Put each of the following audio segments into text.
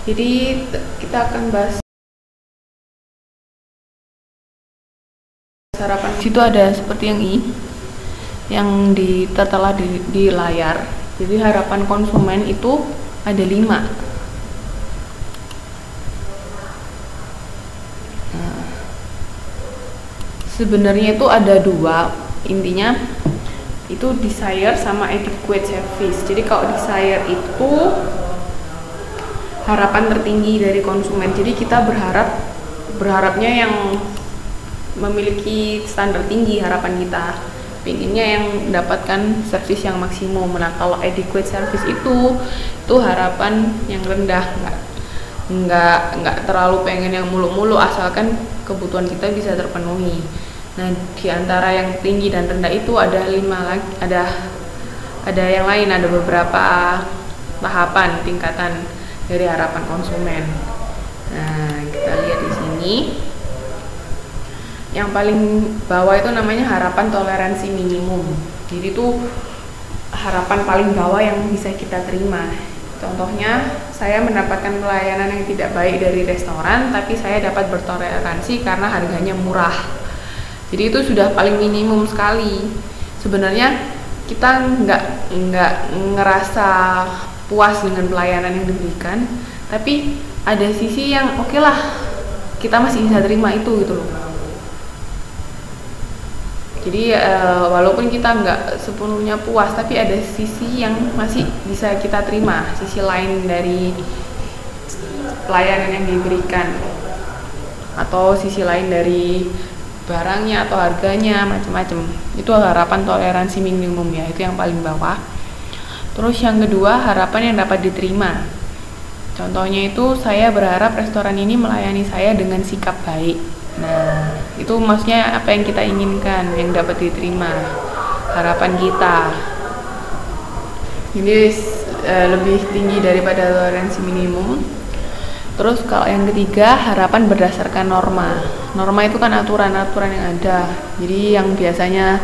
Jadi kita akan bahas harapan. Situ ada seperti yang tertera di layar. Jadi harapan konsumen itu ada 5. Nah, sebenarnya itu ada 2. Intinya itu desire sama adequate service. Jadi kalau desire itu harapan tertinggi dari konsumen. Jadi kita berharapnya yang memiliki standar tinggi harapan kita. Pinginnya yang mendapatkan service yang maksimum. Nah, kalau adequate service itu harapan yang rendah, nggak terlalu pengen yang mulu-mulu, asalkan kebutuhan kita bisa terpenuhi. Nah, di antara yang tinggi dan rendah itu ada 5 lagi, ada yang lain, ada beberapa tahapan tingkatan dari harapan konsumen. Nah, kita lihat di sini. Yang paling bawah itu namanya harapan toleransi minimum. Jadi itu harapan paling bawah yang bisa kita terima. Contohnya, saya mendapatkan pelayanan yang tidak baik dari restoran, tapi saya dapat bertoleransi karena harganya murah. Jadi itu sudah paling minimum sekali. Sebenarnya kita nggak ngerasa puas dengan pelayanan yang diberikan, tapi ada sisi yang oke lah, kita masih bisa terima itu gitu loh. Jadi walaupun kita nggak sepenuhnya puas, tapi ada sisi yang masih bisa kita terima, sisi lain dari pelayanan yang diberikan, atau sisi lain dari barangnya atau harganya, macam-macam. Itu harapan toleransi minimum ya, itu yang paling bawah. Terus yang kedua, harapan yang dapat diterima. Contohnya itu, saya berharap restoran ini melayani saya dengan sikap baik. Nah, itu maksudnya apa yang kita inginkan, yang dapat diterima, harapan kita. Ini lebih tinggi daripada toleransi minimum. Terus kalau yang ketiga, harapan berdasarkan norma. Norma itu kan aturan-aturan yang ada. Jadi yang biasanya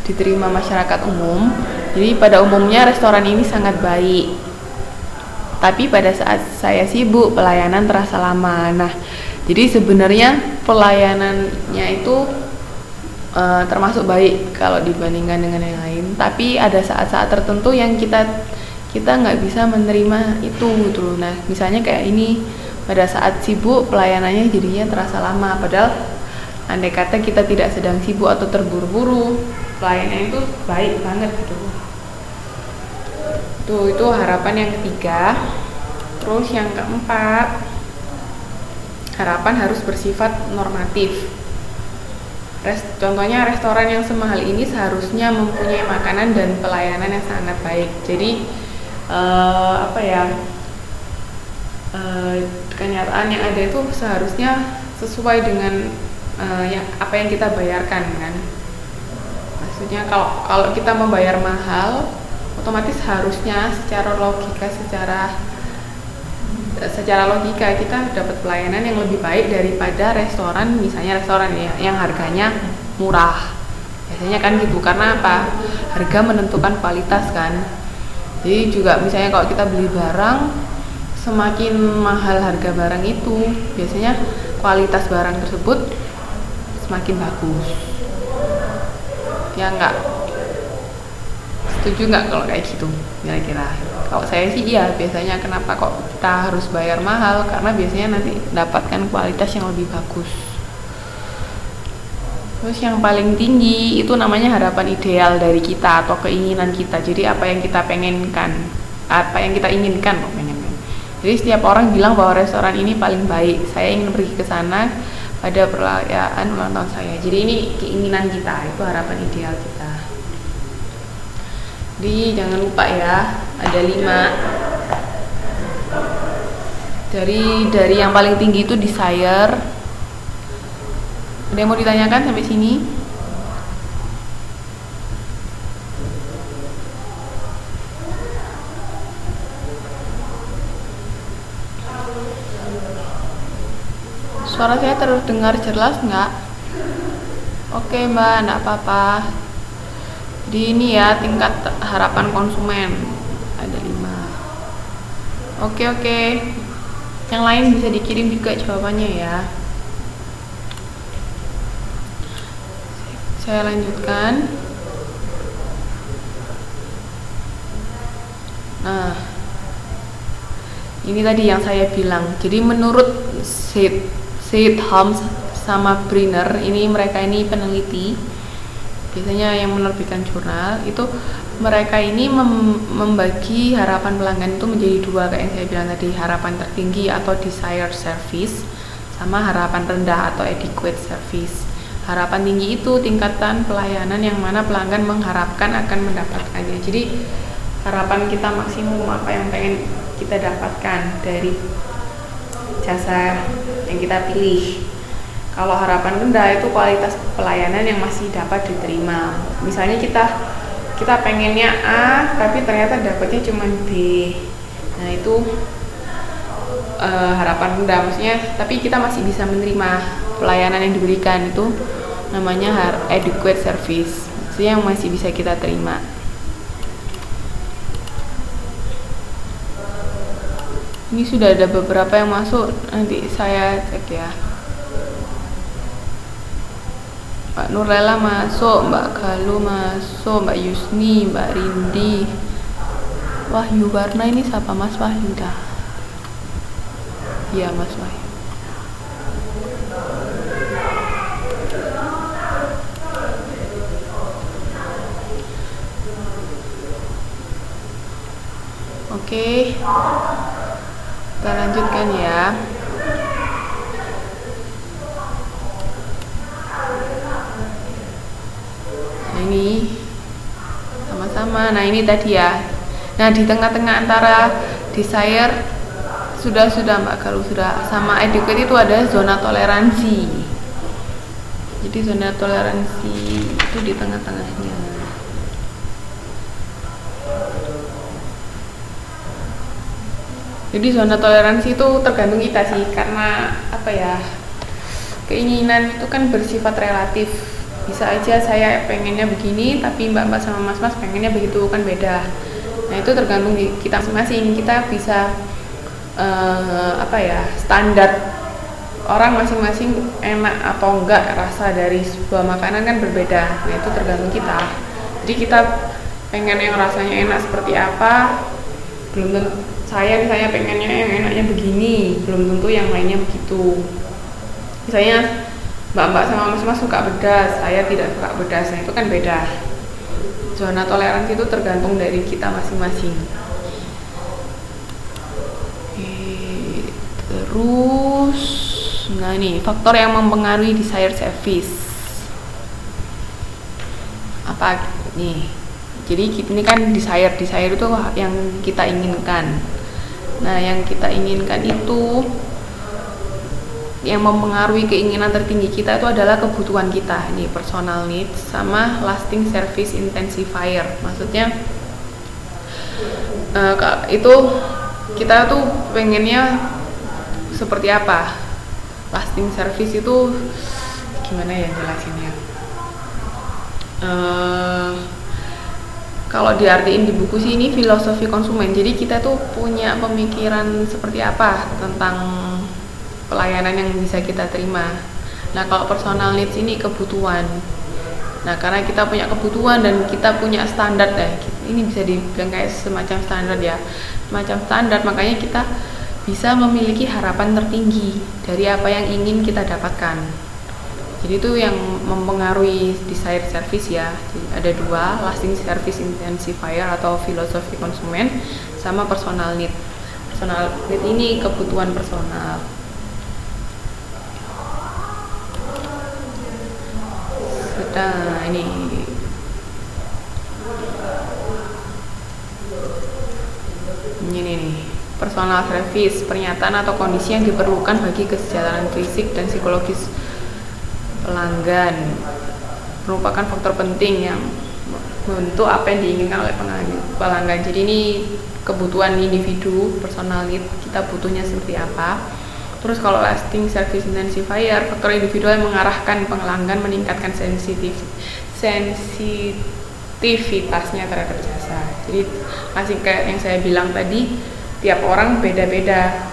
diterima masyarakat umum. Jadi pada umumnya restoran ini sangat baik. Tapi pada saat saya sibuk, pelayanan terasa lama. Nah, jadi sebenarnya pelayanannya itu termasuk baik kalau dibandingkan dengan yang lain. Tapi ada saat-saat tertentu yang kita nggak bisa menerima itu gitu loh. Nah, misalnya kayak ini, pada saat sibuk pelayanannya jadinya terasa lama, padahal andai kata kita tidak sedang sibuk atau terburu-buru, pelayanannya itu baik banget gitu. Itu harapan yang ketiga. Terus yang keempat, harapan harus bersifat normatif. Contohnya restoran yang semahal ini seharusnya mempunyai makanan dan pelayanan yang sangat baik. Jadi kenyataan yang ada itu seharusnya sesuai dengan apa yang kita bayarkan kan. Maksudnya kalau kita membayar mahal, otomatis harusnya secara logika kita dapat pelayanan yang lebih baik daripada restoran, misalnya restoran ya yang harganya murah. Biasanya kan gitu, karena apa? Harga menentukan kualitas kan. Jadi juga misalnya kalau kita beli barang, semakin mahal harga barang itu, biasanya kualitas barang tersebut semakin bagus. Ya enggak? Setuju nggak kalau kayak gitu kira-kira? Kalau saya sih iya, biasanya kenapa kok kita harus bayar mahal, karena biasanya nanti dapatkan kualitas yang lebih bagus. Terus yang paling tinggi itu namanya harapan ideal dari kita atau keinginan kita. Jadi apa yang kita pengenkan, apa yang kita inginkan kok pengen. Jadi setiap orang bilang bahwa restoran ini paling baik, saya ingin pergi ke sana pada perayaan ulang tahun saya. Jadi ini keinginan kita, itu harapan ideal kita. Jadi jangan lupa ya, ada 5. Dari yang paling tinggi itu desire. Ada yang mau ditanyakan sampai sini? Suara saya terdengar jelas nggak? Oke mbak, nggak apa-apa. Jadi ini ya tingkat harapan konsumen, ada 5. Oke. Yang lain bisa dikirim juga jawabannya ya. Saya lanjutkan. Nah, ini tadi yang saya bilang. Jadi menurut Said Holmes sama Brenner, ini mereka ini peneliti, biasanya yang menerbitkan jurnal itu, mereka ini membagi harapan pelanggan itu menjadi dua, kayak yang saya bilang tadi, harapan tertinggi atau desired service sama harapan rendah atau adequate service. Harapan tinggi itu tingkatan pelayanan yang mana pelanggan mengharapkan akan mendapatkannya. Jadi harapan kita maksimum apa yang pengen kita dapatkan dari jasa yang kita pilih. Kalau harapan rendah itu kualitas pelayanan yang masih dapat diterima. Misalnya kita pengennya A tapi ternyata dapatnya cuma B. Nah, itu harapan rendah, maksudnya tapi kita masih bisa menerima pelayanan yang diberikan, itu namanya adequate service, maksudnya yang masih bisa kita terima. Ini sudah ada beberapa yang masuk, nanti saya cek ya. Mbak Nurlela masuk, Mbak Galuh masuk, Mbak Yusni, Mbak Rindi, Wahyu Warna. Ini siapa? Mas Wahyu dah. Iya, Mas Wahyu. Oke, kita lanjutkan ya. Nah, ini sama-sama. Nah, ini tadi ya. Nah, di tengah-tengah antara desire sudah Mbak Galuh sudah, sama adequate itu ada zona toleransi. Jadi zona toleransi itu di tengah-tengahnya. Jadi zona toleransi itu tergantung kita sih, karena apa ya, keinginan itu kan bersifat relatif. Bisa aja saya pengennya begini tapi mbak-mbak sama mas-mas pengennya begitu, kan beda. Nah, itu tergantung di kita masing-masing. Kita bisa apa ya, standar orang masing-masing enak atau enggak rasa dari sebuah makanan kan berbeda. Nah, itu tergantung kita. Jadi kita pengen yang rasanya enak seperti apa, belum tentu. Saya misalnya pengennya yang enaknya begini, belum tentu yang lainnya begitu. Misalnya mbak-mbak sama mas-mas suka pedas, saya tidak suka pedas, nah itu kan beda. Zona toleransi itu tergantung dari kita masing-masing. Terus, nah ini faktor yang mempengaruhi desired service. Apa nih? Jadi ini kan desire itu yang kita inginkan. Nah, yang kita inginkan itu, yang mempengaruhi keinginan tertinggi kita itu adalah kebutuhan kita. Ini personal needs sama lasting service intensifier. Maksudnya itu kita tuh pengennya seperti apa. Lasting service itu gimana ya jelasinnya? Kalau diartiin di buku sih, ini filosofi konsumen. Jadi kita tuh punya pemikiran seperti apa tentang pelayanan yang bisa kita terima. Nah, kalau personal needs ini kebutuhan. Nah, karena kita punya kebutuhan dan kita punya standar ya, ini bisa dibilang kayak semacam standar ya, semacam standar, makanya kita bisa memiliki harapan tertinggi dari apa yang ingin kita dapatkan. Jadi itu yang mempengaruhi desired service ya. Jadi ada dua, lasting service intensifier atau filosofi konsumen, sama personal need. Personal need ini kebutuhan personal. Nah, ini nih, personal service, pernyataan atau kondisi yang diperlukan bagi kesejahteraan fisik dan psikologis pelanggan, merupakan faktor penting yang membentuk apa yang diinginkan oleh pelanggan. Jadi ini kebutuhan individu, personal need, kita butuhnya seperti apa. Terus kalau lasting service intensifier, faktor individual yang mengarahkan pelanggan meningkatkan sensitivitasnya terhadap jasa. Jadi masih kayak yang saya bilang tadi, tiap orang beda-beda